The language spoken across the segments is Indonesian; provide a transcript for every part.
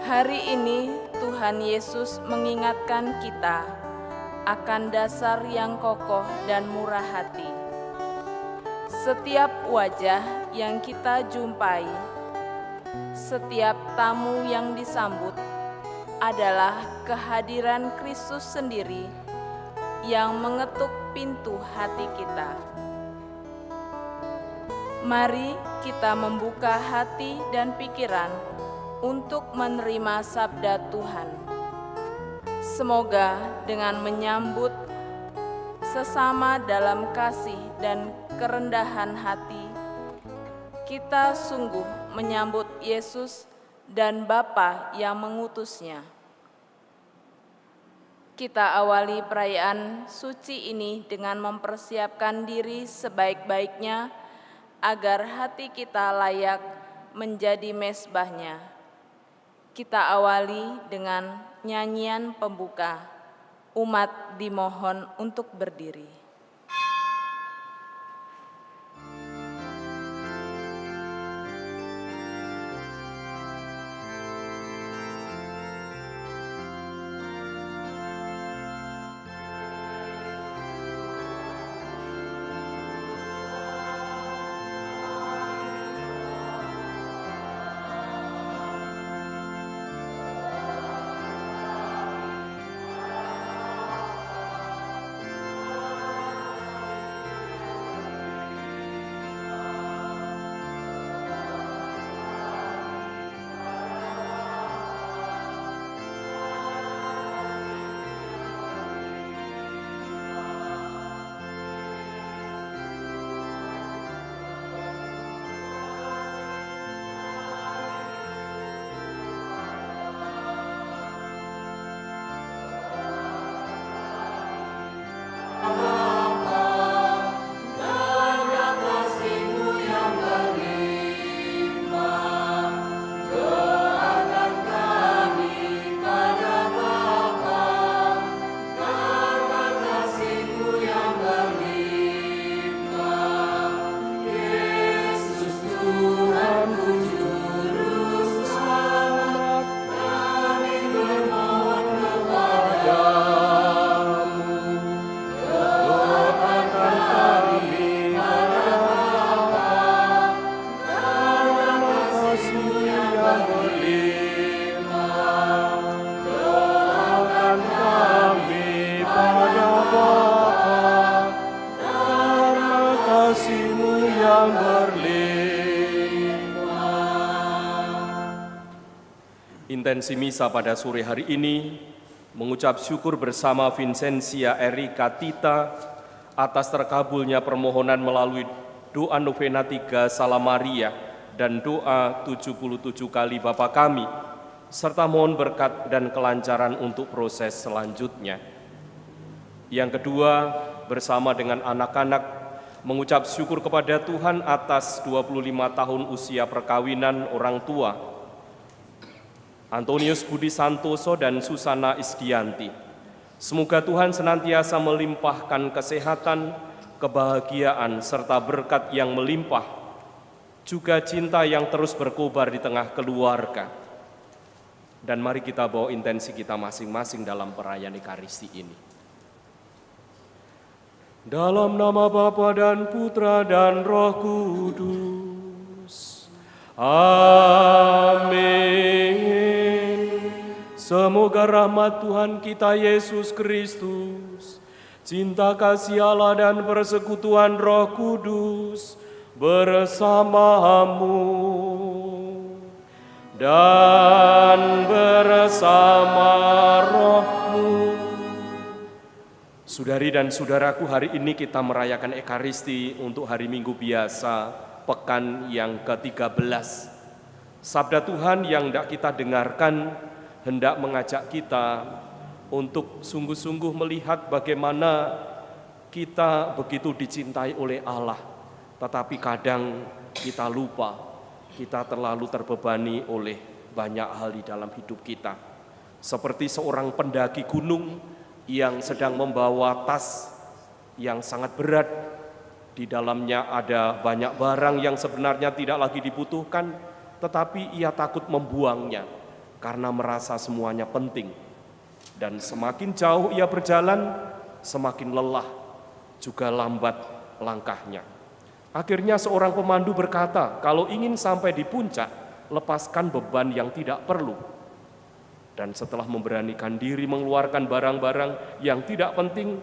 Hari ini Tuhan Yesus mengingatkan kita akan dasar yang kokoh dan murah hati. Setiap wajah yang kita jumpai, setiap tamu yang disambut adalah kehadiran Kristus sendiri yang mengetuk pintu hati kita. Mari kita membuka hati dan pikiran untuk menerima sabda Tuhan. Semoga dengan menyambut sesama dalam kasih dan kerendahan hati, kita sungguh menyambut Yesus dan Bapa yang mengutusnya. Kita awali perayaan suci ini dengan mempersiapkan diri sebaik-baiknya agar hati kita layak menjadi mezbahnya. Kita awali dengan nyanyian pembuka. Umat dimohon untuk berdiri. Intensi misa pada sore hari ini mengucap syukur bersama Vincentia Erika Tita atas terkabulnya permohonan melalui doa novena 3 Salam Maria dan doa 77 kali Bapa Kami, serta mohon berkat dan kelancaran untuk proses selanjutnya. Yang kedua, bersama dengan anak-anak mengucap syukur kepada Tuhan atas 25 tahun usia perkawinan orang tua Antonius Budi Santoso dan Susana Isdianti. Semoga Tuhan senantiasa melimpahkan kesehatan, kebahagiaan, serta berkat yang melimpah, juga cinta yang terus berkobar di tengah keluarga. Dan mari kita bawa intensi kita masing-masing dalam perayaan Ekaristi ini. Dalam nama Bapa dan Putra dan Roh Kudus. Amin. Semoga rahmat Tuhan kita Yesus Kristus, cinta kasih Allah dan persekutuan Roh Kudus bersamamu dan bersama rohmu. Saudari dan saudaraku, hari ini kita merayakan Ekaristi untuk hari Minggu biasa, pekan yang ke-13. Sabda Tuhan yang hendak kita dengarkan hendak mengajak kita untuk sungguh-sungguh melihat bagaimana kita begitu dicintai oleh Allah, tetapi kadang kita lupa, kita terlalu terbebani oleh banyak hal di dalam hidup kita. Seperti seorang pendaki gunung yang sedang membawa tas yang sangat berat, di dalamnya ada banyak barang yang sebenarnya tidak lagi dibutuhkan, tetapi ia takut membuangnya. karena merasa semuanya penting. Dan semakin jauh ia berjalan, semakin lelah, juga lambat langkahnya. Akhirnya seorang pemandu berkata, kalau ingin sampai di puncak, lepaskan beban yang tidak perlu. Dan setelah memberanikan diri mengeluarkan barang-barang yang tidak penting,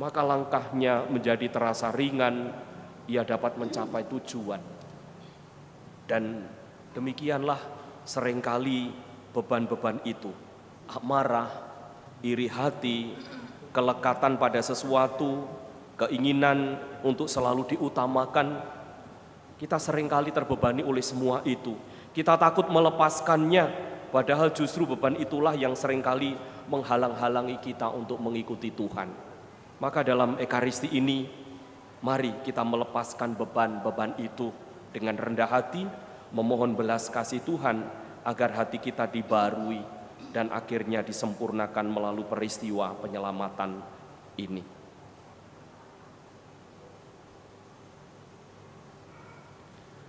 maka langkahnya menjadi terasa ringan, ia dapat mencapai tujuan. Dan demikianlah seringkali beban-beban itu, amarah, iri hati, kelekatan pada sesuatu, keinginan untuk selalu diutamakan, kita seringkali terbebani oleh semua itu. Kita takut melepaskannya, padahal justru beban itulah yang seringkali menghalang-halangi kita untuk mengikuti Tuhan. Maka dalam Ekaristi ini, mari kita melepaskan beban-beban itu dengan rendah hati, memohon belas kasih Tuhan agar hati kita dibarui dan akhirnya disempurnakan melalui peristiwa penyelamatan ini.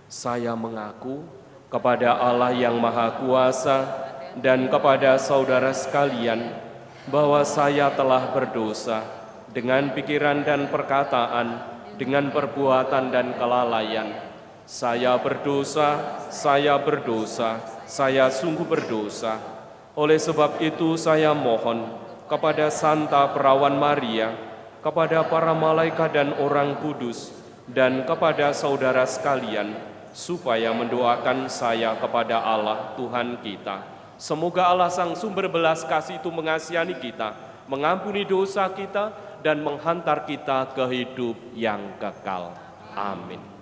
Saya mengaku kepada Allah yang Maha Kuasa dan kepada saudara sekalian bahwa saya telah berdosa dengan pikiran dan perkataan, dengan perbuatan dan kelalaian. Saya berdosa, saya sungguh berdosa. Oleh sebab itu saya mohon kepada Santa Perawan Maria, kepada para malaikat dan orang kudus, dan kepada saudara sekalian, supaya mendoakan saya kepada Allah Tuhan kita. Semoga Allah Sang Sumber Belas Kasih itu mengasihani kita, mengampuni dosa kita, dan menghantar kita ke hidup yang kekal. Amin.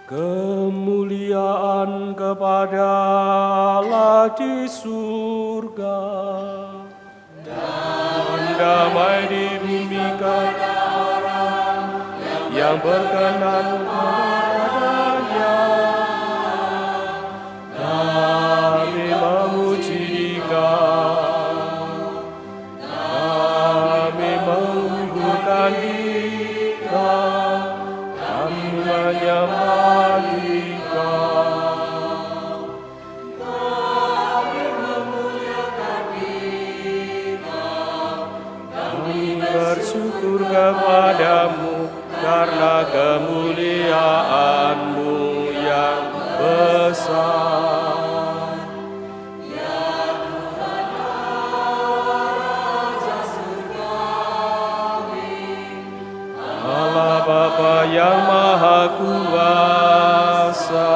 Kemuliaan kepada Allah di surga dan damai di bumi kepada orang yang berkenan kepadanya. Kami memuji Dikau, kami menggugurkan Dikau, kami menyembah Dikau, kami memuliakan Dikau, kami bersyukur kepadamu karena kemuliaan-Mu yang besar. Allah Bapa yang Maha Kuasa,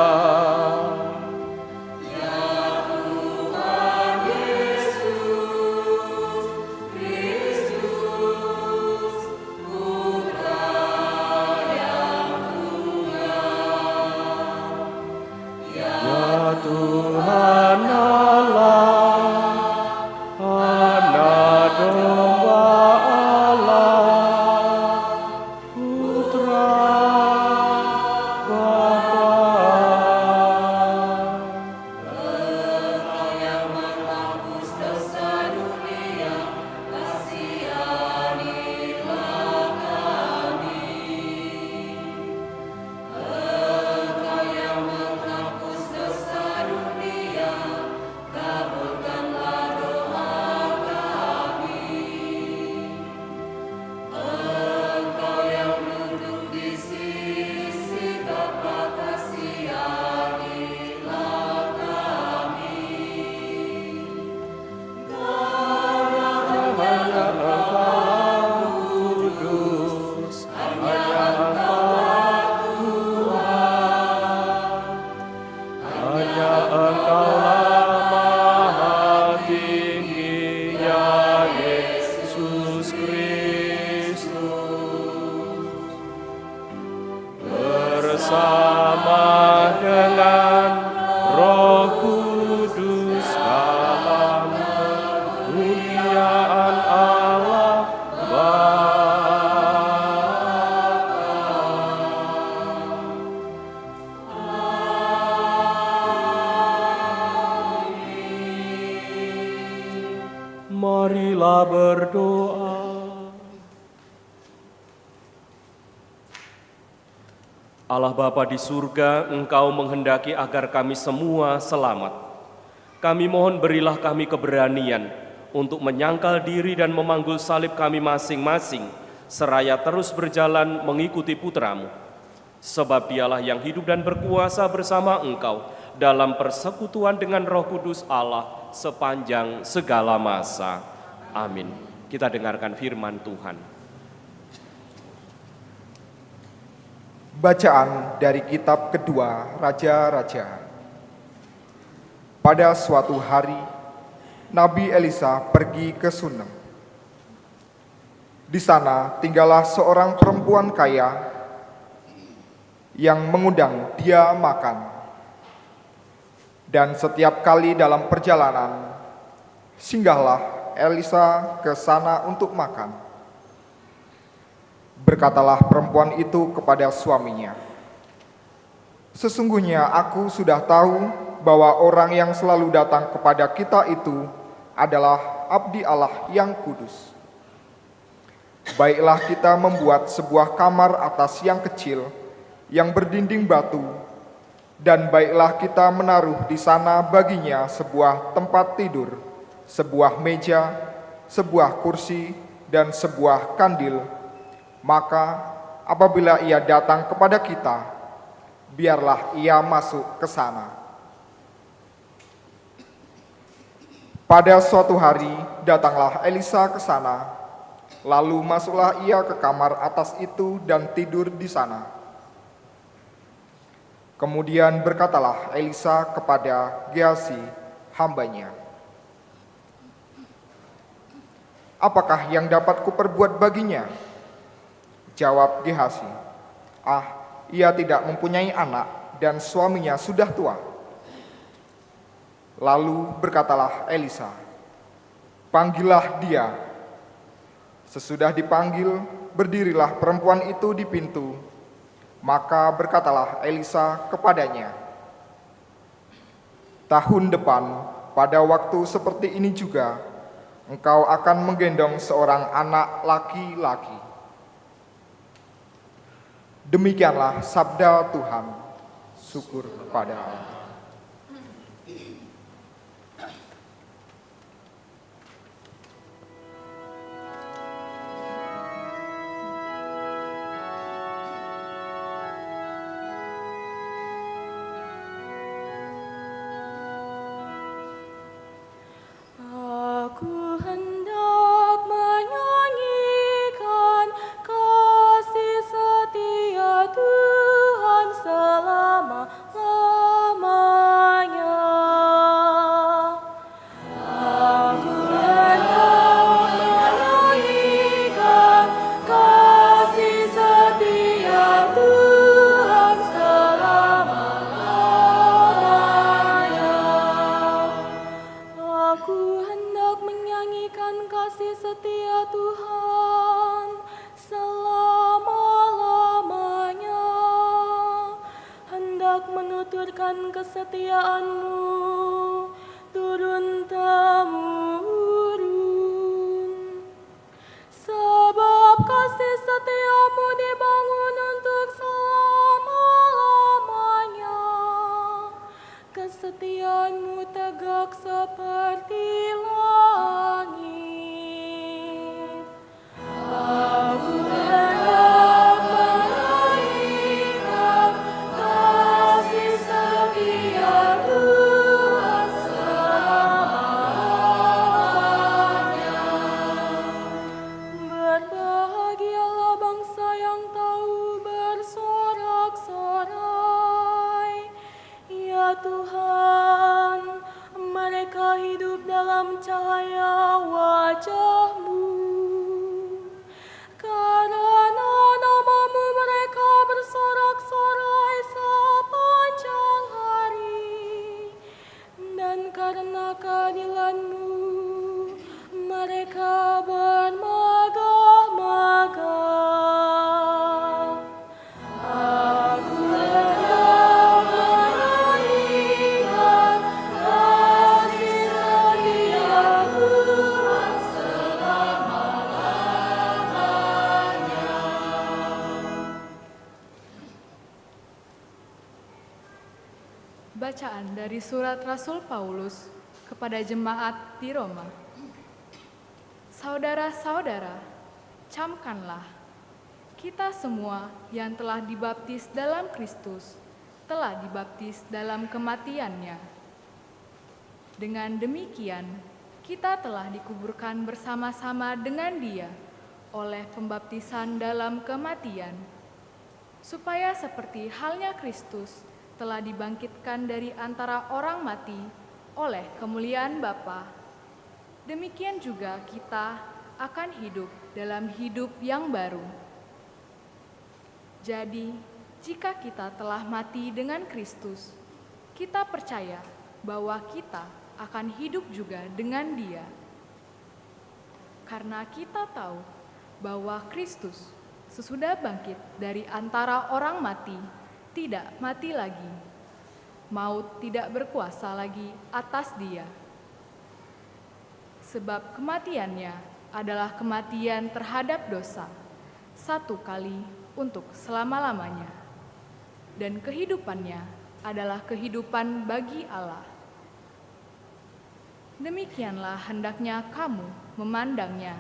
Tuhan Allah, Anak Domba Allah, Putra Bapa Yesus Kristus bersama dengan Roh Kudus dalam kemuliaan Allah Marilah berdoa. Allah Bapa di surga, Engkau menghendaki agar kami semua selamat. Kami mohon berilah kami keberanian untuk menyangkal diri dan memanggul salib kami masing-masing, seraya terus berjalan mengikuti Putra-Mu. Sebab Dialah yang hidup dan berkuasa bersama Engkau dalam persekutuan dengan Roh Kudus Allah sepanjang segala masa. Amin. Kita dengarkan firman Tuhan. Bacaan dari kitab kedua Raja-Raja. Pada suatu hari, Nabi Elisa pergi ke Sunem. Di sana tinggallah seorang perempuan kaya yang mengundang dia makan. Dan setiap kali dalam perjalanan, singgahlah Elisa ke sana untuk makan. Berkatalah perempuan itu kepada suaminya, "Sesungguhnya aku sudah tahu bahwa orang yang selalu datang kepada kita itu adalah abdi Allah yang kudus. Baiklah kita membuat sebuah kamar atas yang kecil, yang berdinding batu, dan baiklah kita menaruh di sana baginya sebuah tempat tidur, sebuah meja, sebuah kursi, dan sebuah kandil. Maka apabila ia datang kepada kita, biarlah ia masuk ke sana." Pada suatu hari datanglah Elisa ke sana, lalu masuklah ia ke kamar atas itu dan tidur di sana. Kemudian berkatalah Elisa kepada Gehazi, hambanya, "Apakah yang dapat kuperbuat baginya?" Jawab Gehazi, ia tidak mempunyai anak dan suaminya sudah tua." Lalu berkatalah Elisa, "Panggillah dia." Sesudah dipanggil, berdirilah perempuan itu di pintu. Maka berkatalah Elisa kepadanya, "Tahun depan, pada waktu seperti ini juga, engkau akan menggendong seorang anak laki-laki." Demikianlah sabda Tuhan. Syukur kepada Allah. Aku hendak menyanyikan kasih setia Tuhan selama-lamanya. Aku hendak menyanyikan kasih setia Tuhan selama-lamanya. Aku hendak menyanyikan kasih setia Tuhan selama-lamanya, hendak menuturkan kesetiaan-Mu turun-temurun. Sebab kasih setia-Mu dibangun untuk selama-lamanya, kesetiaan-Mu tegak seperti langit. Aku hendak menyanyikan kasih setia Tuhan selama-lamanya. Bacaan dari surat Rasul Paulus kepada jemaat di Roma. Saudara-saudara, camkanlah, kita semua yang telah dibaptis dalam Kristus telah dibaptis dalam kematian-Nya. Dengan demikian, kita telah dikuburkan bersama-sama dengan Dia oleh pembaptisan dalam kematian, supaya seperti halnya Kristus telah dibangkitkan dari antara orang mati oleh kemuliaan Bapa, demikian juga kita akan hidup dalam hidup yang baru. Jadi, jika kita telah mati dengan Kristus, kita percaya bahwa kita akan hidup juga dengan Dia. Karena kita tahu bahwa Kristus sesudah bangkit dari antara orang mati, tidak mati lagi. Maut tidak berkuasa lagi atas Dia. Sebab kematiannya adalah kematian terhadap dosa, satu kali untuk selama-lamanya. Dan kehidupannya adalah kehidupan bagi Allah. Demikianlah hendaknya kamu memandangnya.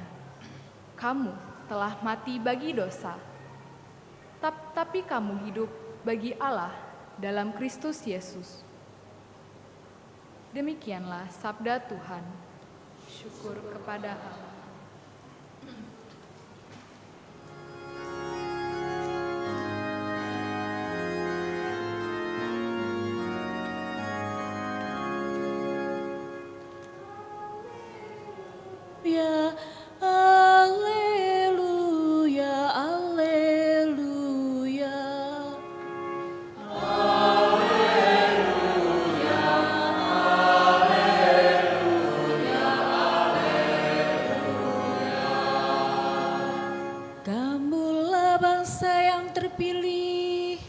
Kamu telah mati bagi dosa, tapi kamu hidup bagi Allah dalam Kristus Yesus. Demikianlah sabda Tuhan. Syukur kepada Allah. Ya, Alleluia, Alleluia. Kamulah bangsa yang terpilih,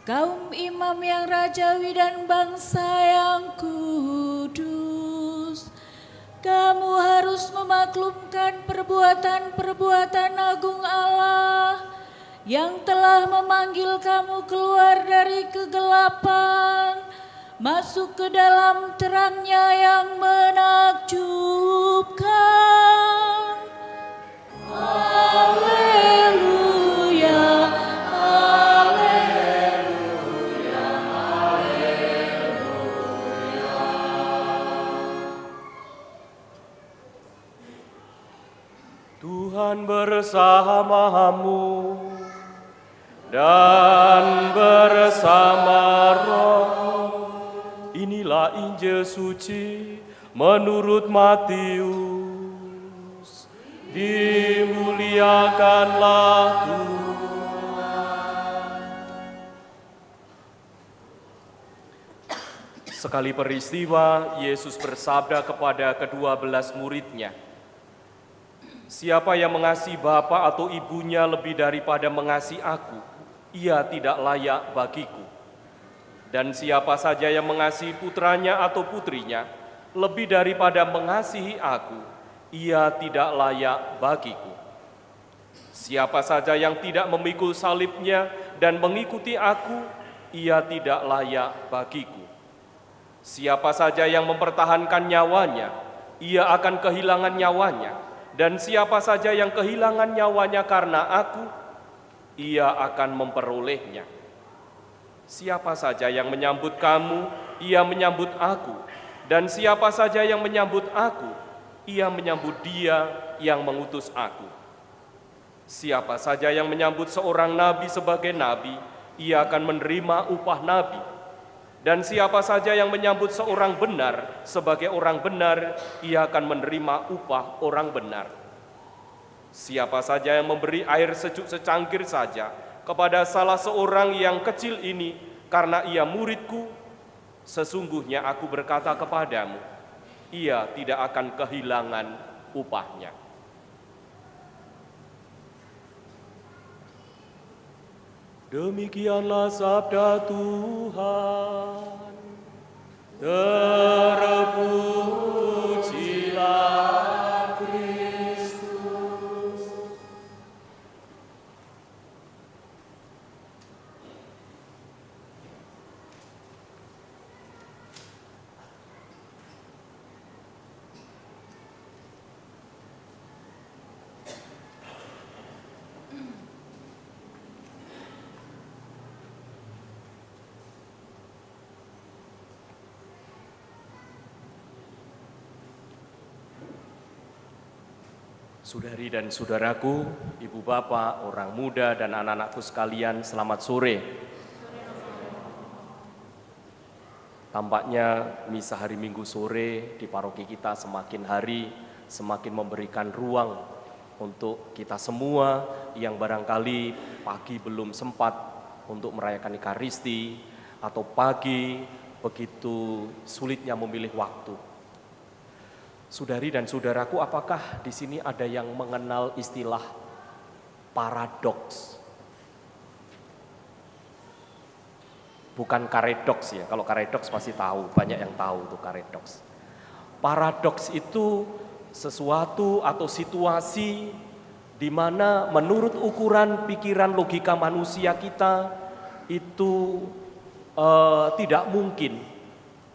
kaum imam yang rajawi dan bangsa yang kudus. Kamu harus memaklumkan perbuatan-perbuatan agung Allah yang telah memanggil kamu keluar dari kegelapan, masuk ke dalam terang-Nya yang menakjubkan. Haleluya, haleluya, haleluya. Tuhan bersamamu dan bersama roh. Inilah Injil suci menurut Matius. Dimuliakanlah Tuhan. Sekali peristiwa, Yesus bersabda kepada ke-12 murid-Nya, "Siapa yang mengasihi bapa atau ibunya lebih daripada mengasihi aku, ia tidak layak bagiku. Dan siapa saja yang mengasihi putranya atau putrinya lebih daripada mengasihi aku, ia tidak layak bagiku. Siapa saja yang tidak memikul salibnya dan mengikuti aku, ia tidak layak bagiku. Siapa saja yang mempertahankan nyawanya, ia akan kehilangan nyawanya. Dan siapa saja yang kehilangan nyawanya karena aku, ia akan memperolehnya. Siapa saja yang menyambut kamu, ia menyambut aku. Dan siapa saja yang menyambut aku, ia menyambut Dia yang mengutus aku. Siapa saja yang menyambut seorang nabi sebagai nabi, ia akan menerima upah nabi. Dan siapa saja yang menyambut seorang benar sebagai orang benar, ia akan menerima upah orang benar. Siapa saja yang memberi air sejuk secangkir saja kepada salah seorang yang kecil ini karena ia muridku, sesungguhnya aku berkata kepadamu, ia tidak akan kehilangan upahnya." Demikianlah sabda Tuhan. Terpujilah Kristus. Saudari dan saudaraku, ibu bapak, orang muda dan anak-anakku sekalian, selamat sore. Tampaknya misa hari Minggu sore di paroki kita semakin hari semakin memberikan ruang untuk kita semua yang barangkali pagi belum sempat untuk merayakan Ekaristi atau pagi begitu sulitnya memilih waktu. Saudari dan saudaraku, apakah di sini ada yang mengenal istilah paradoks? Bukan karedoks ya, kalau karedoks pasti tahu, banyak yang tahu itu karedoks. Paradoks itu sesuatu atau situasi di mana menurut ukuran pikiran logika manusia kita itu tidak mungkin.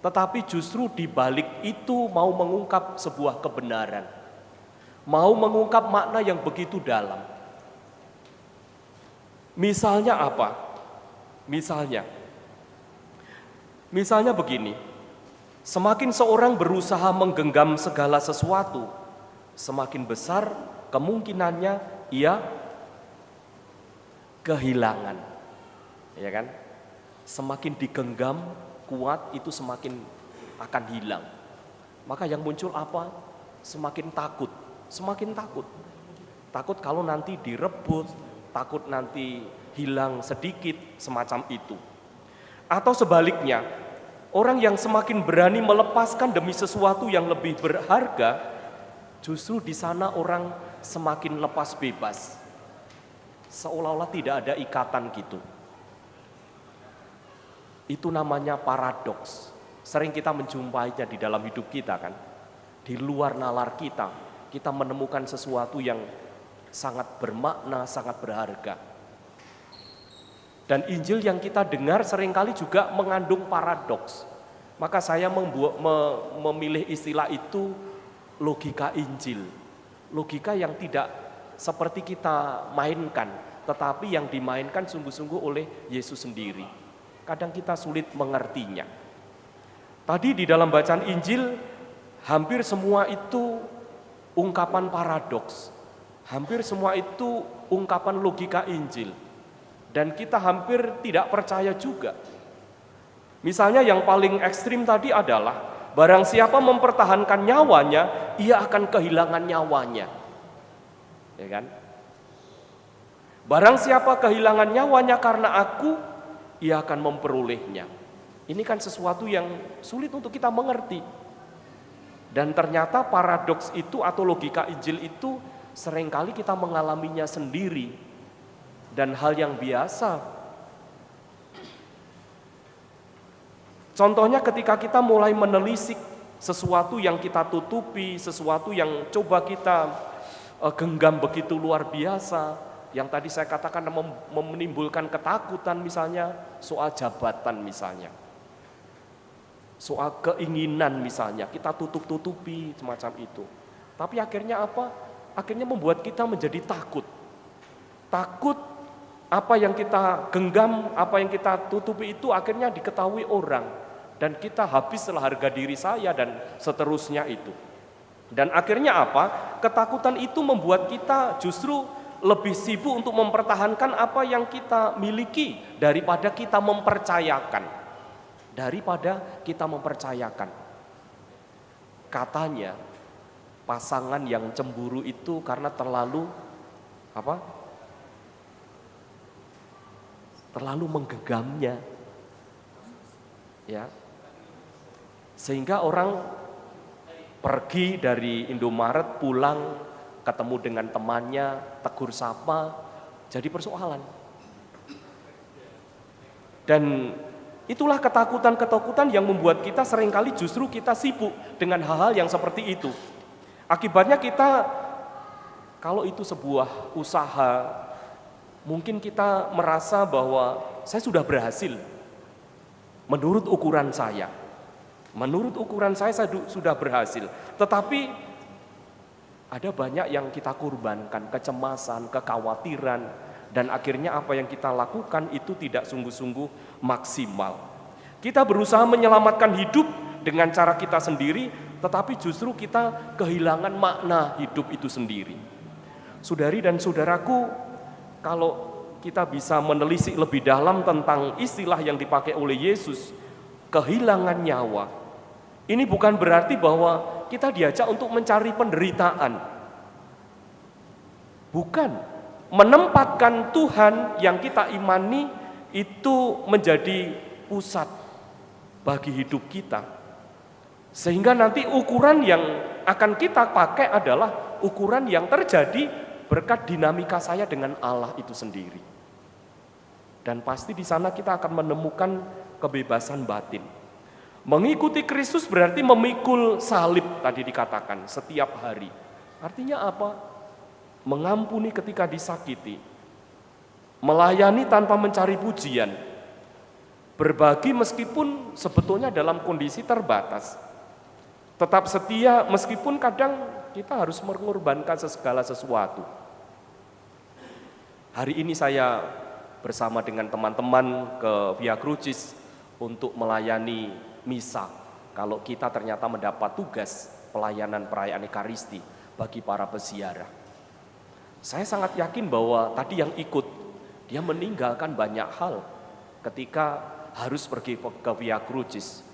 Tetapi justru di balik itu mau mengungkap sebuah kebenaran. Mau mengungkap makna yang begitu dalam. Misalnya apa? Misalnya begini. Semakin seorang berusaha menggenggam segala sesuatu, semakin besar kemungkinannya ia kehilangan. Ya kan? Semakin digenggam kuat itu semakin akan hilang. Maka yang muncul apa? Semakin takut. Takut kalau nanti direbut, takut nanti hilang sedikit, semacam itu. Atau sebaliknya, orang yang semakin berani melepaskan demi sesuatu yang lebih berharga, justru di sana orang semakin lepas bebas. Seolah-olah tidak ada ikatan gitu. Itu namanya paradoks. Sering kita menjumpainya di dalam hidup kita kan. Di luar nalar kita menemukan sesuatu yang sangat bermakna, sangat berharga. Dan Injil yang kita dengar seringkali juga mengandung paradoks. Maka saya memilih istilah itu logika Injil. Logika yang tidak seperti kita mainkan, tetapi yang dimainkan sungguh-sungguh oleh Yesus sendiri. Kadang kita sulit mengertinya. Tadi di dalam bacaan Injil, hampir semua itu ungkapan paradoks. Hampir semua itu ungkapan logika Injil. Dan kita hampir tidak percaya juga. Misalnya yang paling ekstrim tadi adalah, barang siapa mempertahankan nyawanya, ia akan kehilangan nyawanya. Ya kan? Barang siapa kehilangan nyawanya karena aku, ia akan memperolehnya. Ini kan sesuatu yang sulit untuk kita mengerti. Dan ternyata paradoks itu atau logika Injil itu seringkali kita mengalaminya sendiri. Dan hal yang biasa. Contohnya ketika kita mulai menelisik sesuatu yang kita tutupi, sesuatu yang coba kita genggam begitu luar biasa, yang tadi saya katakan menimbulkan ketakutan, misalnya soal jabatan misalnya, soal keinginan misalnya, kita tutup-tutupi semacam itu. Tapi akhirnya apa? Akhirnya membuat kita menjadi takut. Takut apa yang kita genggam, apa yang kita tutupi itu akhirnya diketahui orang. Dan kita habislah harga diri saya dan seterusnya itu. Dan akhirnya apa? Ketakutan itu membuat kita justru lebih sibuk untuk mempertahankan apa yang kita miliki daripada kita mempercayakan. Katanya pasangan yang cemburu itu karena terlalu menggenggamnya. Ya. Sehingga orang pergi dari Indomaret pulang ketemu dengan temannya, tegur sapa, jadi persoalan. Dan itulah ketakutan-ketakutan yang membuat kita seringkali justru kita sibuk dengan hal-hal yang seperti itu. Akibatnya kita, kalau itu sebuah usaha, mungkin kita merasa bahwa saya sudah berhasil. Menurut ukuran saya sudah berhasil. Tetapi ada banyak yang kita korbankan, kecemasan, kekhawatiran, dan akhirnya apa yang kita lakukan itu tidak sungguh-sungguh maksimal. Kita berusaha menyelamatkan hidup dengan cara kita sendiri, tetapi justru kita kehilangan makna hidup itu sendiri. Saudari dan saudaraku, kalau kita bisa menelisik lebih dalam tentang istilah yang dipakai oleh Yesus, kehilangan nyawa. Ini bukan berarti bahwa kita diajak untuk mencari penderitaan. Bukan. Menempatkan Tuhan yang kita imani itu menjadi pusat bagi hidup kita. Sehingga nanti ukuran yang akan kita pakai adalah ukuran yang terjadi berkat dinamika saya dengan Allah itu sendiri. Dan pasti di sana kita akan menemukan kebebasan batin. Mengikuti Kristus berarti memikul salib tadi dikatakan setiap hari. Artinya apa? Mengampuni ketika disakiti. Melayani tanpa mencari pujian. Berbagi meskipun sebetulnya dalam kondisi terbatas. Tetap setia meskipun kadang kita harus mengorbankan segala sesuatu. Hari ini saya bersama dengan teman-teman ke Via Crucis untuk melayani misa. Kalau kita ternyata mendapat tugas pelayanan perayaan Ekaristi bagi para peziarah. Saya sangat yakin bahwa tadi yang ikut, dia meninggalkan banyak hal ketika harus pergi ke Via Crucis.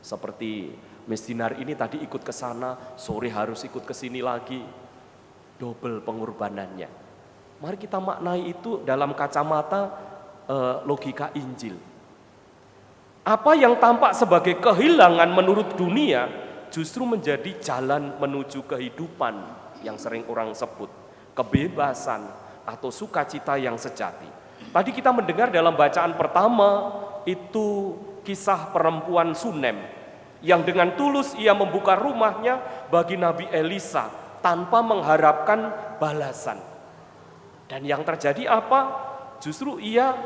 Seperti Mestinar ini tadi ikut ke sana, sore harus ikut ke sini lagi. Double pengorbanannya. Mari kita maknai itu dalam kacamata logika Injil. Apa yang tampak sebagai kehilangan menurut dunia justru menjadi jalan menuju kehidupan yang sering orang sebut kebebasan atau sukacita yang sejati. Tadi kita mendengar dalam bacaan pertama itu kisah perempuan Sunem yang dengan tulus ia membuka rumahnya bagi Nabi Elisa tanpa mengharapkan balasan. Dan yang terjadi apa? Justru ia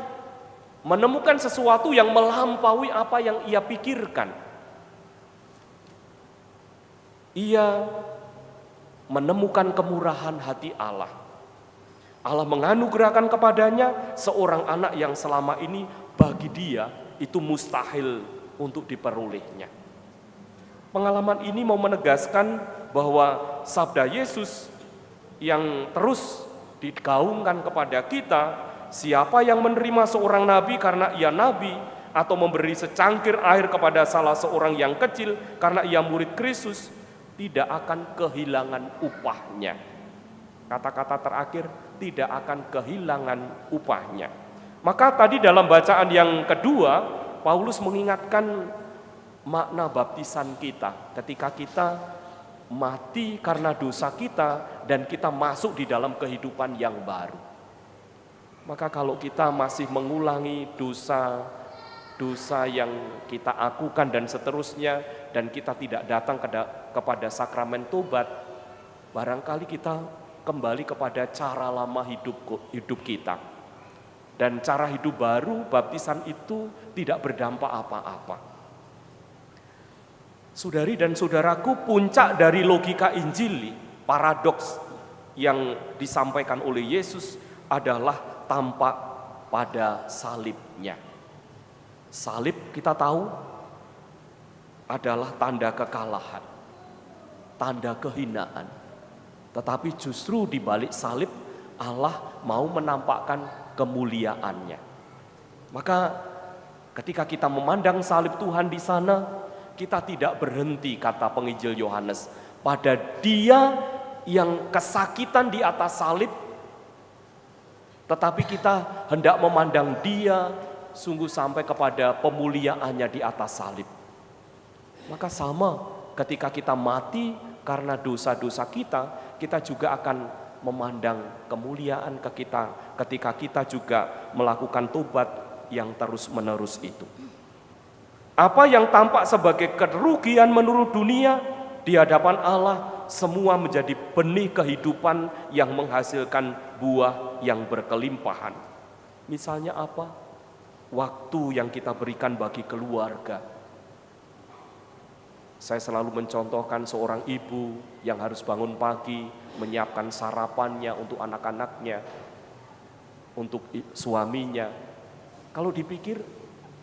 menemukan sesuatu yang melampaui apa yang ia pikirkan. Ia menemukan kemurahan hati Allah. Allah menganugerahkan kepadanya seorang anak yang selama ini bagi dia itu mustahil untuk diperolehnya. Pengalaman ini mau menegaskan bahwa sabda Yesus yang terus digaungkan kepada kita, siapa yang menerima seorang nabi karena ia nabi, atau memberi secangkir air kepada salah seorang yang kecil karena ia murid Kristus, tidak akan kehilangan upahnya. Kata-kata terakhir, tidak akan kehilangan upahnya. Maka tadi dalam bacaan yang kedua, Paulus mengingatkan makna baptisan kita ketika kita mati karena dosa kita dan kita masuk di dalam kehidupan yang baru. Maka kalau kita masih mengulangi dosa yang kita akukan dan seterusnya, dan kita tidak datang kepada sakramen tobat, barangkali kita kembali kepada cara lama hidup kita. Dan cara hidup baru, baptisan itu tidak berdampak apa-apa. Saudari dan saudaraku, puncak dari logika Injili, paradoks yang disampaikan oleh Yesus adalah tampak pada salibnya. Salib kita tahu adalah tanda kekalahan, tanda kehinaan. Tetapi justru di balik salib Allah mau menampakkan kemuliaannya. Maka ketika kita memandang salib Tuhan di sana, kita tidak berhenti, kata penginjil Yohanes, pada Dia yang kesakitan di atas salib, tetapi kita hendak memandang Dia sungguh sampai kepada pemuliaannya di atas salib. Maka sama ketika kita mati karena dosa-dosa kita, kita juga akan memandang kemuliaan ke kita ketika kita juga melakukan tobat yang terus-menerus itu. Apa yang tampak sebagai kerugian menurut dunia, di hadapan Allah semua menjadi benih kehidupan yang menghasilkan buah yang berkelimpahan. Misalnya apa? Waktu yang kita berikan bagi keluarga. Saya selalu mencontohkan seorang ibu yang harus bangun pagi, menyiapkan sarapannya untuk anak-anaknya, untuk suaminya. Kalau dipikir,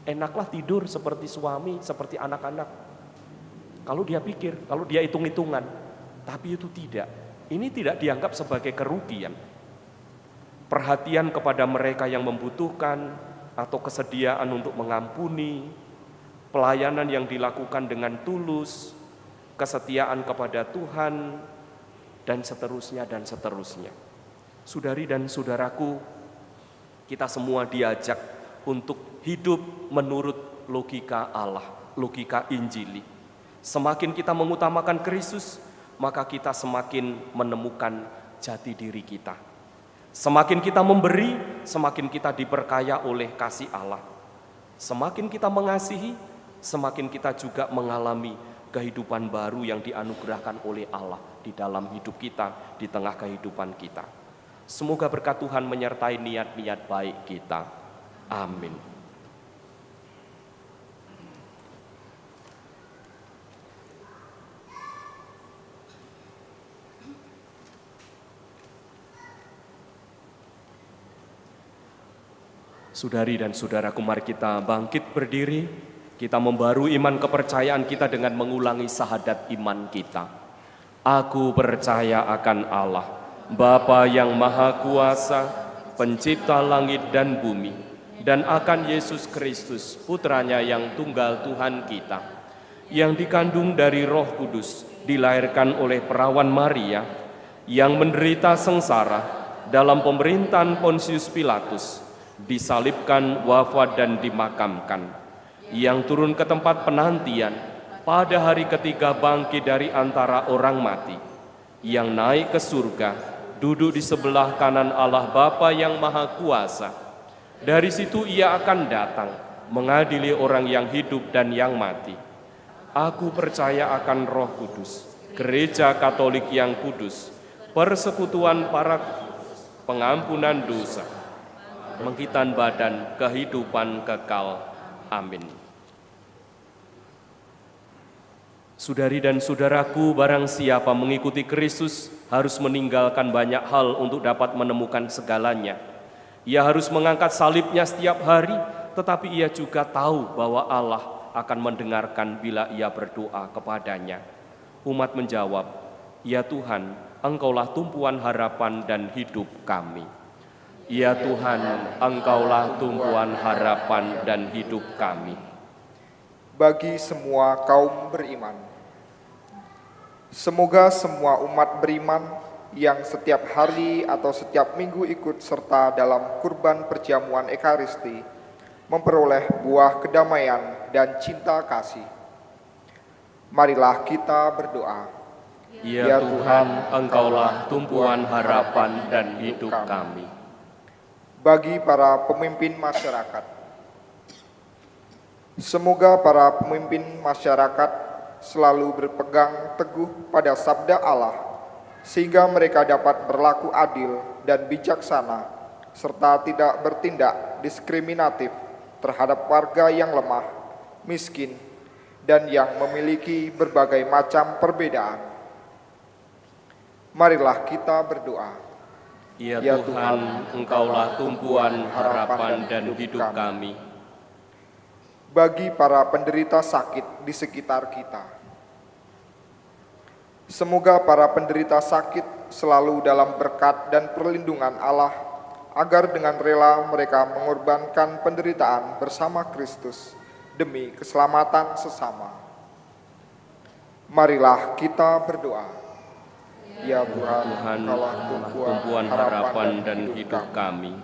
enaklah tidur seperti suami, seperti anak-anak. Kalau dia pikir, kalau dia hitung-hitungan, tapi itu tidak. Ini tidak dianggap sebagai kerugian. perhatian kepada mereka yang membutuhkan, atau kesediaan untuk mengampuni, pelayanan yang dilakukan dengan tulus, kesetiaan kepada Tuhan, dan seterusnya dan seterusnya. Saudari dan saudaraku, kita semua diajak untuk hidup menurut logika Allah, logika Injili. Semakin kita mengutamakan Kristus, maka kita semakin menemukan jati diri kita. Semakin kita memberi, semakin kita diperkaya oleh kasih Allah. Semakin kita mengasihi, semakin kita juga mengalami kehidupan baru yang dianugerahkan oleh Allah di dalam hidup kita, di tengah kehidupan kita. Semoga berkat Tuhan menyertai niat-niat baik kita. Amin. Saudari dan saudaraku, mari kita bangkit berdiri. Kita membarui iman kepercayaan kita dengan mengulangi syahadat iman kita. Aku percaya akan Allah, Bapa yang Maha Kuasa, Pencipta langit dan bumi, dan akan Yesus Kristus, Putranya yang tunggal Tuhan kita, yang dikandung dari Roh Kudus, dilahirkan oleh perawan Maria, yang menderita sengsara dalam pemerintahan Pontius Pilatus, disalibkan, wafat dan dimakamkan, yang turun ke tempat penantian, pada hari ketiga bangkit dari antara orang mati, yang naik ke surga, duduk di sebelah kanan Allah Bapa yang Maha Kuasa. Dari situ ia akan datang, mengadili orang yang hidup dan yang mati. Aku percaya akan Roh Kudus, Gereja Katolik yang kudus, persekutuan para pengampunan dosa, bangkitan badan, kehidupan kekal. Amin. Saudari dan saudaraku, barang siapa mengikuti Kristus harus meninggalkan banyak hal untuk dapat menemukan segalanya. Ia harus mengangkat salibnya setiap hari, tetapi ia juga tahu bahwa Allah akan mendengarkan bila ia berdoa kepadanya. Umat menjawab, "Ya Tuhan, Engkaulah tumpuan harapan dan hidup kami." Ya Tuhan, Engkaulah tumpuan harapan dan hidup kami. Bagi semua kaum beriman, semoga semua umat beriman yang setiap hari atau setiap minggu ikut serta dalam kurban perjamuan Ekaristi memperoleh buah kedamaian dan cinta kasih. Marilah kita berdoa. Ya Tuhan, Engkaulah tumpuan harapan dan hidup kami. Bagi para pemimpin masyarakat, semoga para pemimpin masyarakat selalu berpegang teguh pada sabda Allah, sehingga mereka dapat berlaku adil dan bijaksana, serta tidak bertindak diskriminatif terhadap warga yang lemah, miskin, dan yang memiliki berbagai macam perbedaan. Marilah kita berdoa. Ya Tuhan, Engkaulah tumpuan harapan dan hidup kami. Bagi para penderita sakit di sekitar kita, semoga para penderita sakit selalu dalam berkat dan perlindungan Allah, agar dengan rela mereka mengorbankan penderitaan bersama Kristus demi keselamatan sesama. Marilah kita berdoa. Ya Tuhan, Engkaulah tumpuan harapan dan hidup kami.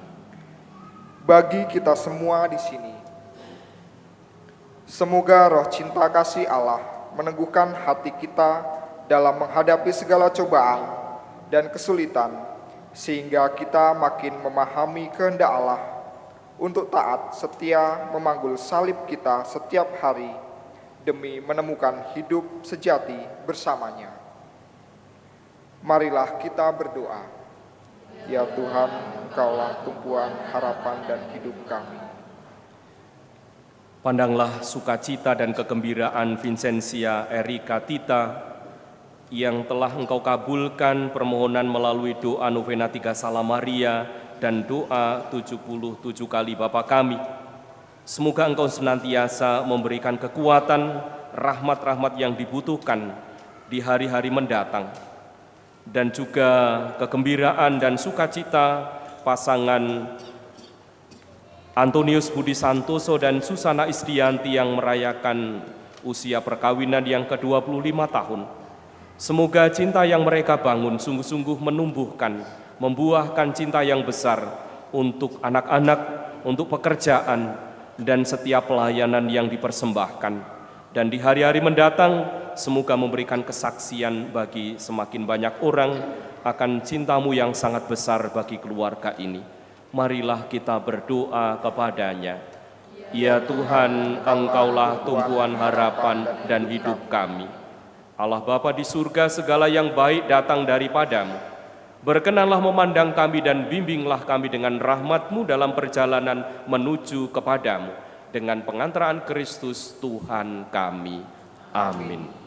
Bagi kita semua di sini, semoga roh cinta kasih Allah meneguhkan hati kita dalam menghadapi segala cobaan dan kesulitan, sehingga kita makin memahami kehendak Allah untuk taat setia memanggul salib kita setiap hari demi menemukan hidup sejati bersamanya. Marilah kita berdoa. Ya Tuhan, Engkaulah tumpuan harapan dan hidup kami. Pandanglah sukacita dan kegembiraan Vincentia Erika Tita yang telah Engkau kabulkan permohonan melalui doa novena 3 Salam Maria dan doa 77 kali Bapa kami. Semoga Engkau senantiasa memberikan kekuatan, rahmat-rahmat yang dibutuhkan di hari-hari mendatang, dan juga kegembiraan dan sukacita pasangan Antonius Budi Santoso dan Susana Isdianti yang merayakan usia perkawinan yang ke-25 tahun. Semoga cinta yang mereka bangun sungguh-sungguh menumbuhkan, membuahkan cinta yang besar untuk anak-anak, untuk pekerjaan, dan setiap pelayanan yang dipersembahkan. Dan di hari-hari mendatang, semoga memberikan kesaksian bagi semakin banyak orang akan cintamu yang sangat besar bagi keluarga ini. Marilah kita berdoa kepadanya. Ya Tuhan, Engkaulah tumpuan harapan dan hidup kami. Allah Bapa di surga, segala yang baik datang daripadamu. Berkenanlah memandang kami dan bimbinglah kami dengan rahmat-Mu dalam perjalanan menuju kepadamu. Dengan pengantaraan Kristus Tuhan kami. Amin.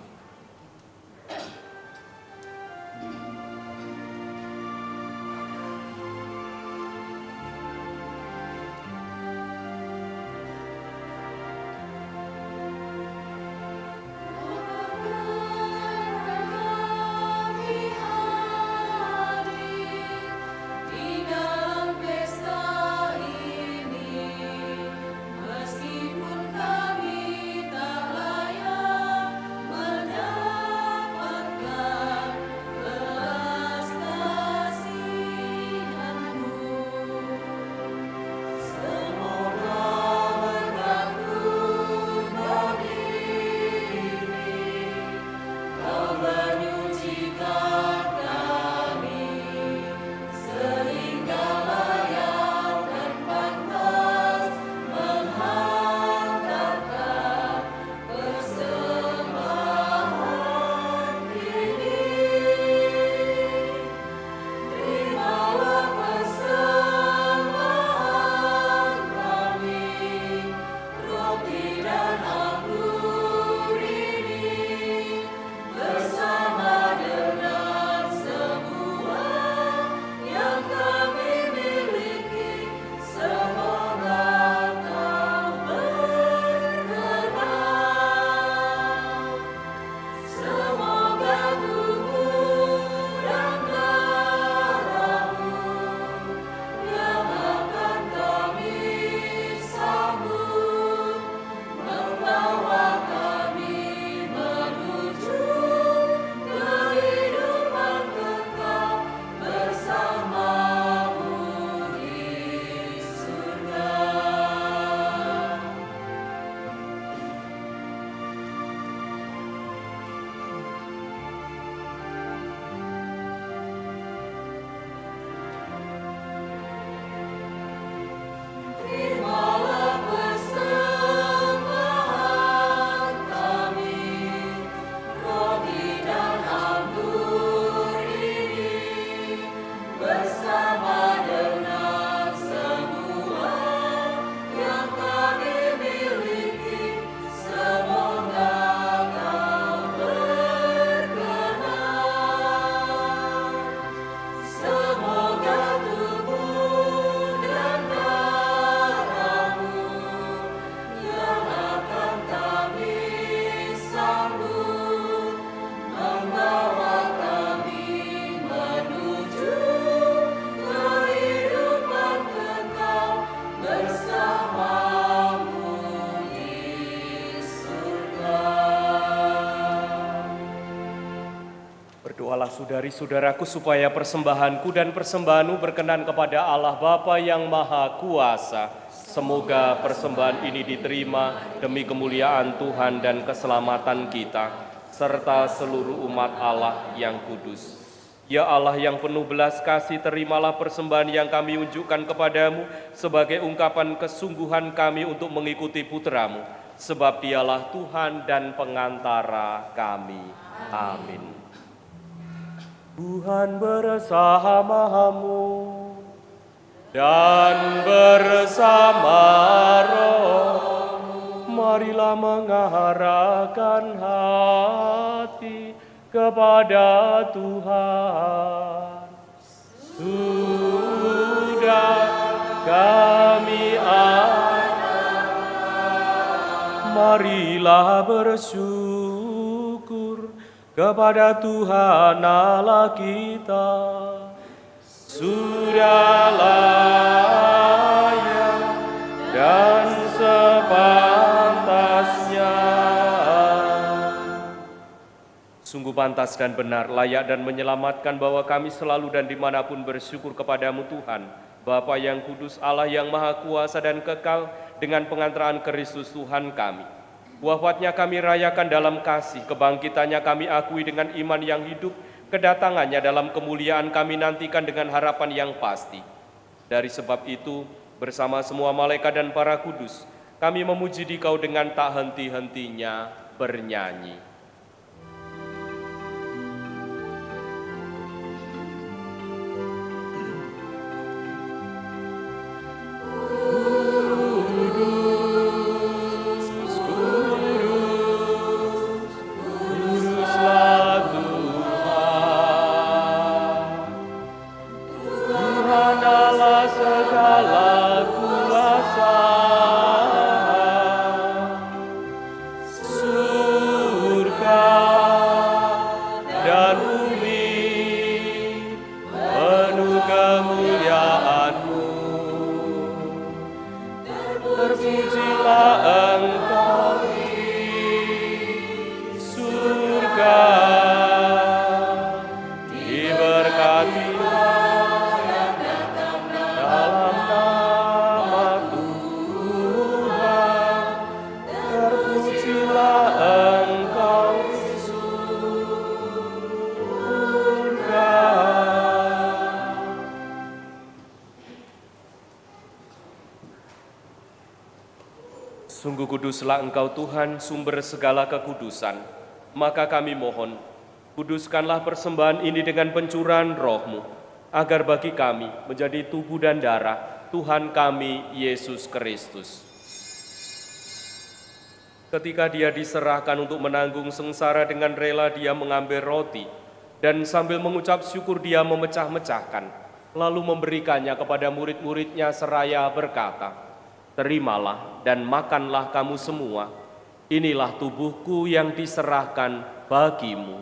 Berdoalah saudari-saudaraku supaya persembahanku dan persembahanmu berkenan kepada Allah Bapa yang Maha Kuasa. Semoga persembahan ini diterima demi kemuliaan Tuhan dan keselamatan kita, serta seluruh umat Allah yang kudus. Ya Allah yang penuh belas kasih, terimalah persembahan yang kami unjukkan kepadamu sebagai ungkapan kesungguhan kami untuk mengikuti putra-Mu, sebab Dialah Tuhan dan pengantara kami. Amin. Tuhan bersamamu dan bersama rohmu. Marilah mengarahkan hati kepada Tuhan. Sudah kami marilah bersyukur kepada Tuhan Allah kita. Sudahlah Sungguh pantas dan benar, layak dan menyelamatkan bahwa kami selalu dan dimanapun bersyukur kepadamu Tuhan, Bapa yang kudus, Allah yang maha kuasa dan kekal, dengan pengantaraan Kristus Tuhan kami. Wafatnya kami rayakan dalam kasih, kebangkitannya kami akui dengan iman yang hidup, kedatangannya dalam kemuliaan kami nantikan dengan harapan yang pasti. Dari sebab itu, bersama semua malaikat dan para kudus, kami memuji Dikau dengan tak henti-hentinya bernyanyi. Sungguh kuduslah Engkau Tuhan, sumber segala kekudusan. Maka kami mohon, kuduskanlah persembahan ini dengan pencurahan Roh-Mu, agar bagi kami menjadi tubuh dan darah Tuhan kami, Yesus Kristus. Ketika Dia diserahkan untuk menanggung sengsara, dengan rela Dia mengambil roti, dan sambil mengucap syukur Dia memecah-mecahkan, lalu memberikannya kepada murid-murid-Nya seraya berkata, "Terimalah dan makanlah kamu semua, inilah tubuhku yang diserahkan bagimu."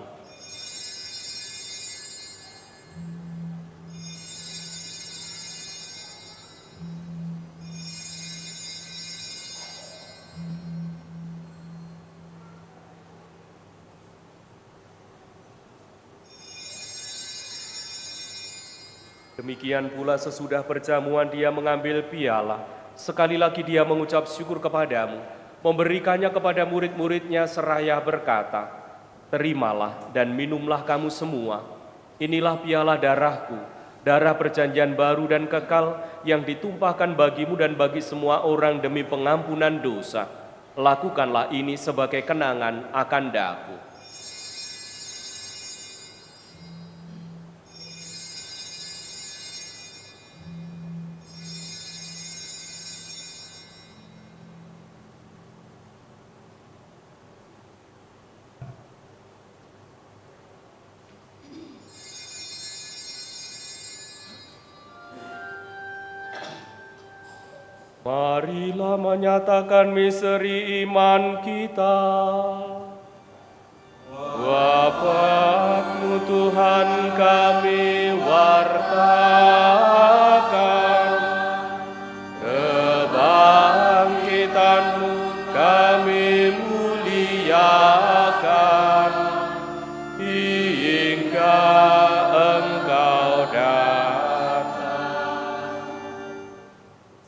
Demikian pula sesudah perjamuan Dia mengambil piala. Sekali lagi Dia mengucap syukur kepadamu, memberikannya kepada murid-murid-Nya seraya berkata, "Terimalah dan minumlah kamu semua. Inilah piala darahku, darah perjanjian baru dan kekal yang ditumpahkan bagimu dan bagi semua orang demi pengampunan dosa. Lakukanlah ini sebagai kenangan akan daku." Marilah menyatakan misteri iman kita. Bapa-Mu Tuhan kami wartakan, kebangkitan-Mu kami muliakan, hingga Engkau datang.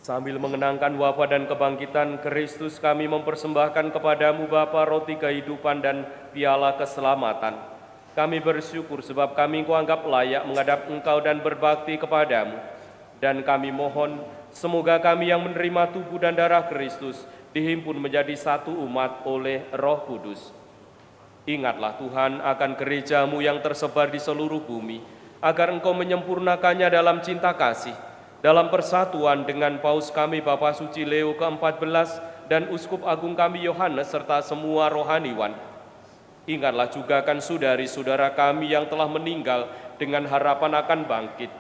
Sambil mengenangkan wafat dan kebangkitan Kristus, kami mempersembahkan kepadamu Bapa roti kehidupan dan piala keselamatan. Kami bersyukur sebab kami Engkau anggap layak menghadap Engkau dan berbakti kepadamu. Dan kami mohon, semoga kami yang menerima tubuh dan darah Kristus dihimpun menjadi satu umat oleh Roh Kudus. Ingatlah Tuhan akan gereja-Mu yang tersebar di seluruh bumi, agar Engkau menyempurnakannya dalam cinta kasih, dalam persatuan dengan Paus kami Bapak Suci Leo ke-14 dan Uskup Agung kami Yohanes serta semua rohaniwan. Ingatlah juga akan saudari-saudara kami yang telah meninggal dengan harapan akan bangkit.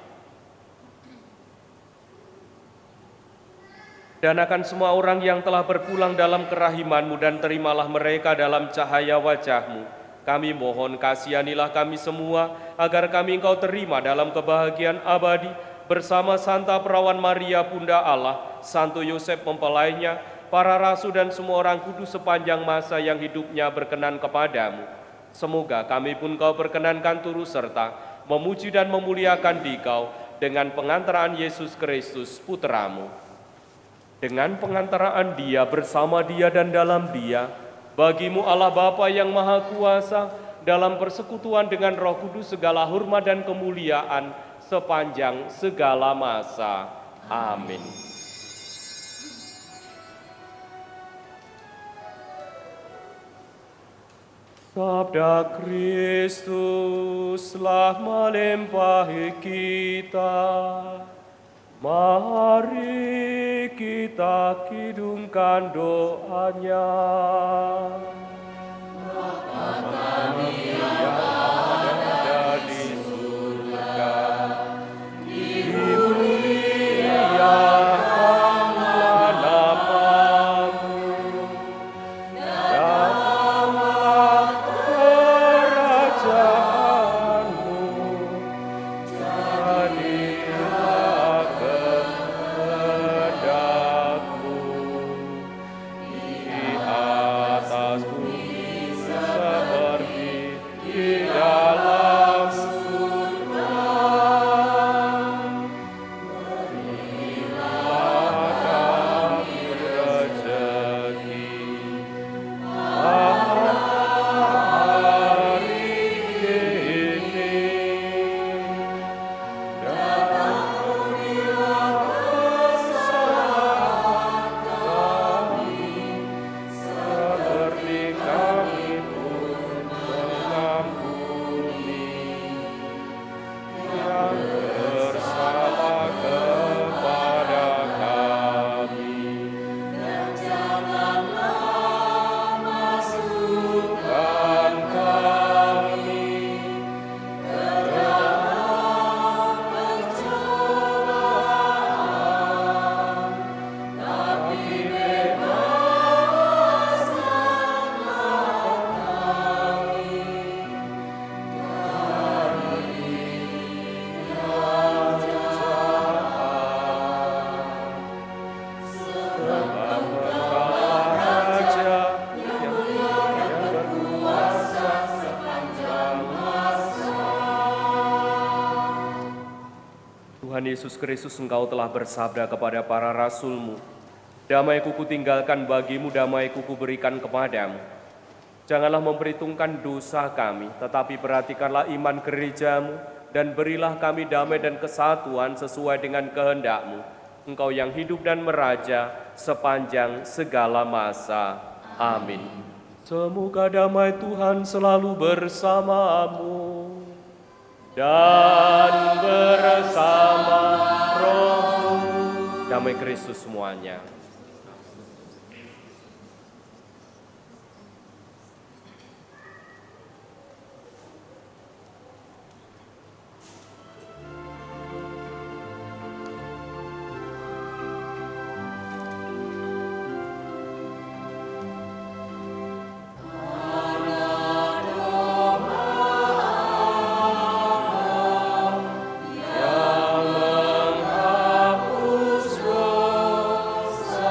Dan akan semua orang yang telah berpulang dalam kerahiman-Mu, dan terimalah mereka dalam cahaya wajah-Mu. Kami mohon kasihanilah kami semua, agar kami Engkau terima dalam kebahagiaan abadi, bersama Santa Perawan Maria Bunda Allah, Santo Yosef mempelainya, para rasul dan semua orang kudus sepanjang masa yang hidupnya berkenan kepadamu. Semoga kami pun Kau perkenankan turut serta memuji dan memuliakan Dikau dengan pengantaraan Yesus Kristus, Putra-Mu. Dengan pengantaraan Dia, bersama Dia dan dalam Dia, bagi-Mu Allah Bapa yang Maha Kuasa, dalam persekutuan dengan Roh Kudus segala hormat dan kemuliaan sepanjang segala masa. Amin. Sabda Kristus telah melimpahi kita. Mari kita kidungkan doanya. Bapa kami yang ada di surga, dimuliakanlah namamu. Datanglah kerajaanmu, jadilah kehendakmu di atas bumi seperti di dalam surga. Berilah kami rezeki hari ini, dan ampunilah kesalahan kami, seperti kami pun mengampuni yang bersalah kepada kami. Dan janganlah masukkan kami ke dalam pencobaan, tapi bebaskanlah kami dari yang jahat. Sebab Engkaulah Raja yang berkuasa sepanjang masa. Tuhan Yesus Kristus, Engkau telah bersabda kepada para rasul-Mu, "Damai-Ku kutinggalkan bagimu, damai-Ku kuberikan kepadamu. Janganlah memperhitungkan dosa kami, tetapi perhatikanlah iman gereja-Mu, dan berilah kami damai dan kesatuan sesuai dengan kehendak-Mu. Engkau yang hidup dan meraja sepanjang segala masa. Amin." Semoga damai Tuhan selalu bersamamu dan bersama rohmu. Damai Kristus semuanya. Yang menghapus dosa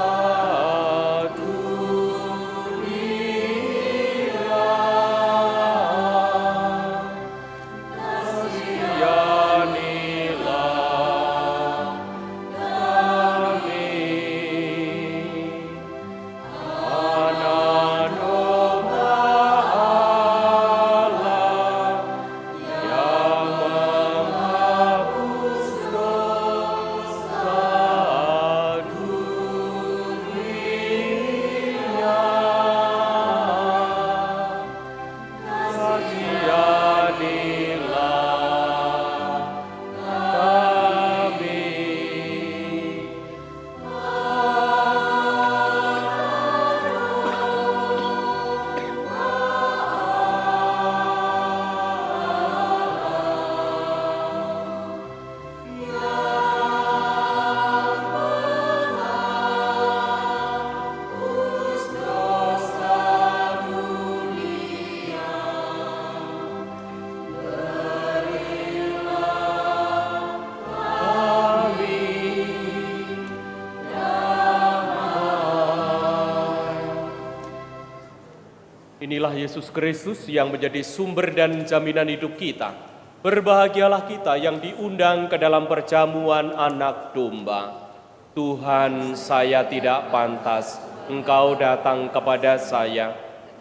Inilah Yesus Kristus yang menjadi sumber dan jaminan hidup kita. Berbahagialah kita yang diundang ke dalam perjamuan Anak Domba. Tuhan, saya tidak pantas Engkau datang kepada saya,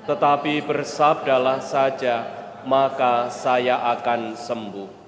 tetapi bersabdalah saja, maka saya akan sembuh.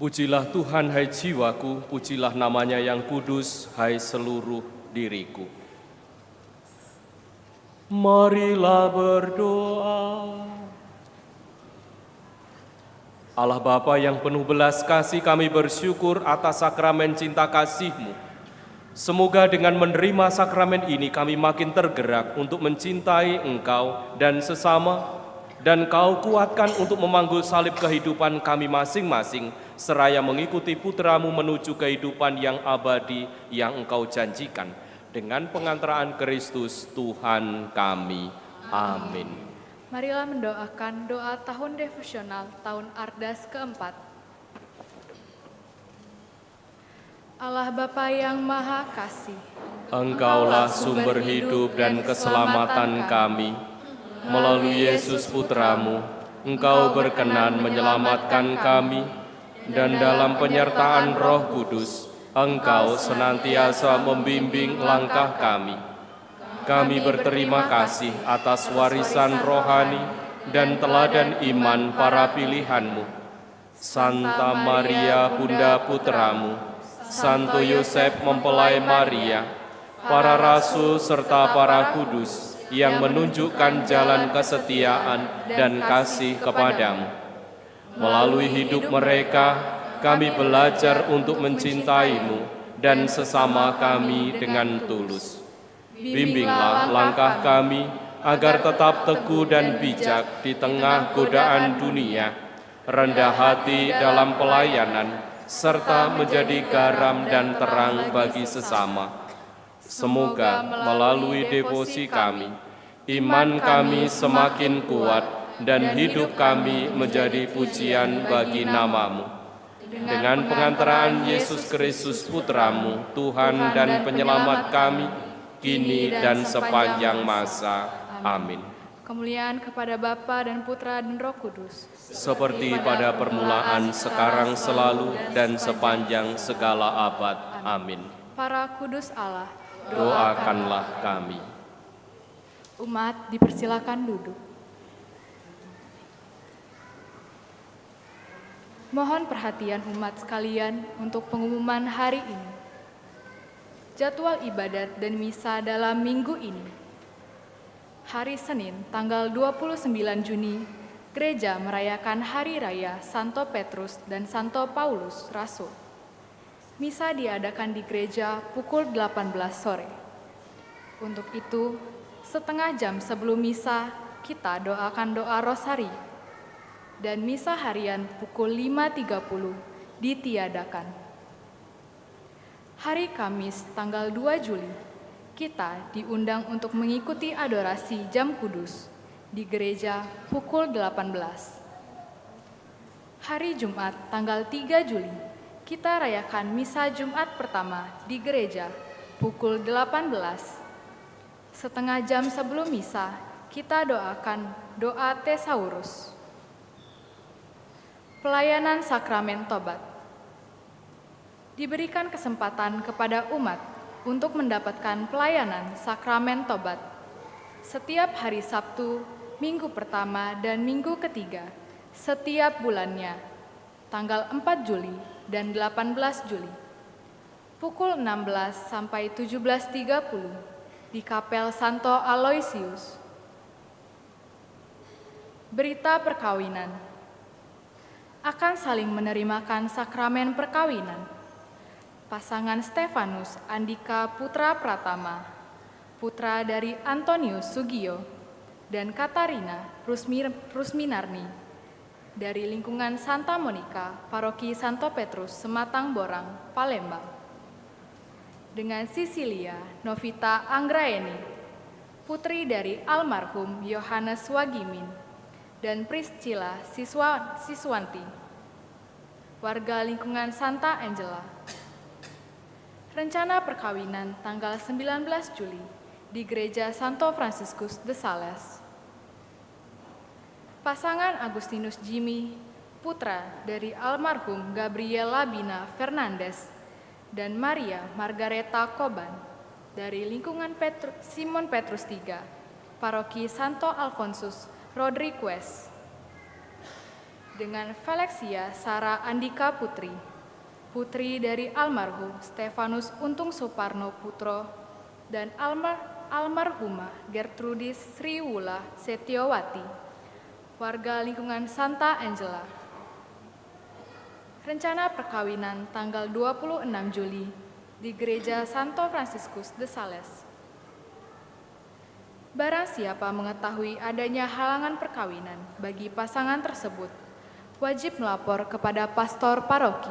Pujilah Tuhan, hai jiwaku, pujilah namanya yang kudus, hai seluruh diriku. Marilah berdoa. Allah Bapa yang penuh belas kasih, kami bersyukur atas sakramen cinta kasih-Mu. Semoga dengan menerima sakramen ini kami makin tergerak untuk mencintai Engkau dan sesama, dan Kau kuatkan untuk memanggul salib kehidupan kami masing-masing, seraya mengikuti putra-Mu menuju kehidupan yang abadi yang Engkau janjikan. Dengan pengantaraan Kristus Tuhan kami. Amin. Marilah mendoakan doa tahun devosional tahun Ardas keempat. Allah Bapa yang Maha Kasih, Engkaulah sumber hidup dan keselamatan kami. Melalui Yesus Putra-Mu, Engkau berkenan menyelamatkan kami, dan dalam penyertaan Roh Kudus, Engkau senantiasa membimbing langkah kami. Kami berterima kasih atas warisan rohani dan teladan iman para pilihan-Mu. Santa Maria Bunda Putra-Mu, Santo Yosef mempelai Maria, para rasul serta para kudus yang menunjukkan jalan kesetiaan dan kasih kepadamu. Melalui hidup mereka, kami belajar untuk mencintai-Mu dan sesama kami dengan tulus. Bimbinglah langkah kami agar tetap teguh dan bijak di tengah godaan dunia, rendah hati dalam pelayanan, serta menjadi garam dan terang bagi sesama. Semoga melalui devosi kami, iman kami semakin kuat dan hidup kami menjadi pujian bagi nama-Mu. Dengan pengantaraan Yesus Kristus Putra-Mu, Tuhan dan Penyelamat kami, kini dan sepanjang masa. Amin. kemuliaan kepada Bapa dan Putra dan Roh Kudus, Seperti pada permulaan, sekarang, selalu, dan sepanjang segala abad. Amin. para kudus Allah, Doakanlah kami. umat dipersilakan duduk. Mohon perhatian umat sekalian untuk pengumuman hari ini. Jadwal ibadat dan misa dalam minggu ini. Hari Senin, tanggal 29 Juni, gereja merayakan Hari Raya Santo Petrus dan Santo Paulus Rasul. Misa diadakan di gereja pukul 18 sore. Untuk itu, setengah jam sebelum misa, kita doakan doa rosari. Dan misa harian pukul 5.30 ditiadakan. Hari Kamis, tanggal 2 Juli, kita diundang untuk mengikuti adorasi jam kudus di gereja pukul 18. Hari Jumat, tanggal 3 Juli, kita rayakan misa Jumat pertama di gereja pukul 18. Setengah jam sebelum misa, kita doakan doa Thesaurus. Pelayanan sakramen tobat. Diberikan kesempatan kepada umat untuk mendapatkan pelayanan sakramen tobat setiap hari Sabtu, minggu pertama dan minggu ketiga setiap bulannya, tanggal 4 Juli dan 18 Juli, pukul 16 sampai 17.30 di Kapel Santo Aloysius. Berita perkawinan. Akan saling menerimakan sakramen perkawinan pasangan Stefanus Andika Putra Pratama, putra dari Antonius Sugio, dan Katarina Rusminarni, dari lingkungan Santa Monica, Paroki Santo Petrus, Sematang Borang, Palembang. Dengan Sisilia Novita Anggraeni, putri dari almarhum Yohanes Wagimin, dan Priscilla Siswanti, warga lingkungan Santa Angela. Rencana perkawinan tanggal 19 Juli di Gereja Santo Fransiskus de Sales. Pasangan Agustinus Jimmy, putra dari almarhum Gabriel Labina Fernandes dan Maria Margareta Koban, dari lingkungan Simon Petrus III, Paroki Santo Alfonsus Rodriguez. dengan Felexia Sara Andika Putri, putri dari almarhum Stefanus Untung Suparno Putro dan almarhumah Gertrudis Sriwula Setiawati, warga lingkungan Santa Angela. Rencana perkawinan tanggal 26 Juli di Gereja Santo Fransiskus de Sales. Barang siapa mengetahui adanya halangan perkawinan bagi pasangan tersebut, wajib melapor kepada pastor paroki.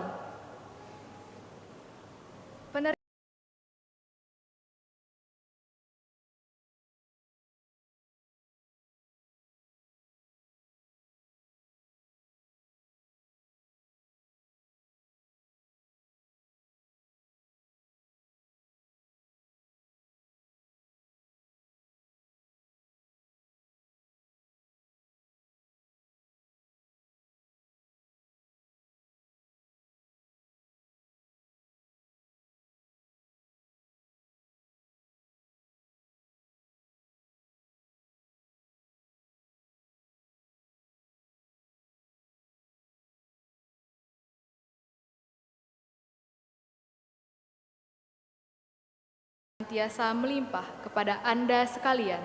Senantiasa melimpah kepada Anda sekalian.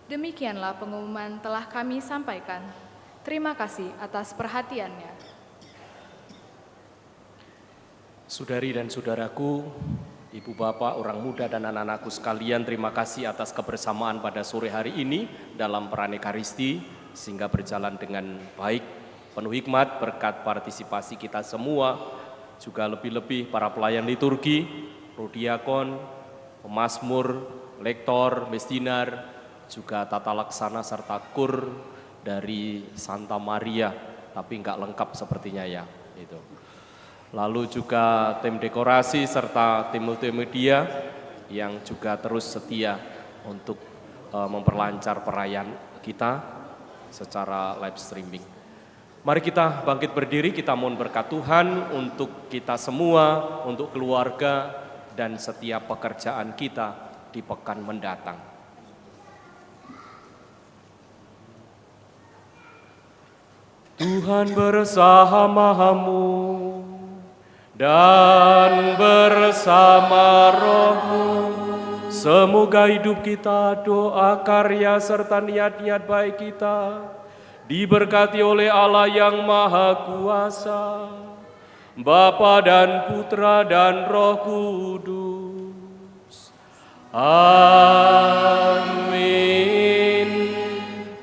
Demikianlah pengumuman telah kami sampaikan. Terima kasih atas perhatiannya. Saudari dan saudaraku, ibu bapak, orang muda dan anak-anakku sekalian, terima kasih atas kebersamaan pada sore hari ini dalam Pranekaristi, sehingga berjalan dengan baik, penuh hikmat berkat partisipasi kita semua, juga lebih-lebih para pelayan liturgi, prodiakon, pemazmur, lektor, mesdinar, juga tata laksana serta kur dari Santa Maria, tapi enggak lengkap sepertinya ya. Itu. Lalu juga tim dekorasi serta tim multimedia yang juga terus setia untuk memperlancar perayaan kita secara live streaming. Mari kita bangkit berdiri, kita mohon berkat Tuhan untuk kita semua, untuk keluarga, dan setiap pekerjaan kita di pekan mendatang. Tuhan bersamamu dan bersama rohmu. Semoga hidup kita, doa, karya, serta niat-niat baik kita diberkati oleh Allah yang Maha Kuasa, Bapa dan Putra dan Roh Kudus. Amin.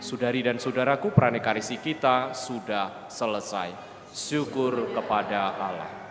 Saudari dan saudaraku, pranekarisi kita sudah selesai. Syukur kepada Allah.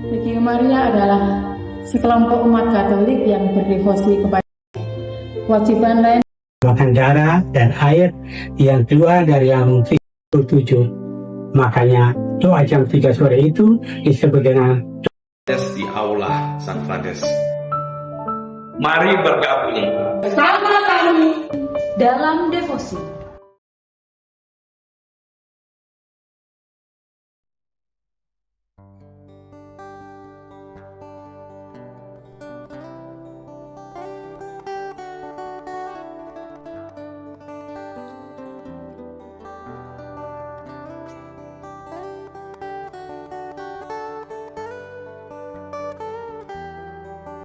Requiem Maria adalah sekelompok umat Katolik yang berdevosi kepada kewajiban lain makan darah dan air yang keluar dari lambung 37. Makanya doa jam 3 sore itu disebut dengan di Aula San Frades. Mari bergabung Sama kami dalam devosi.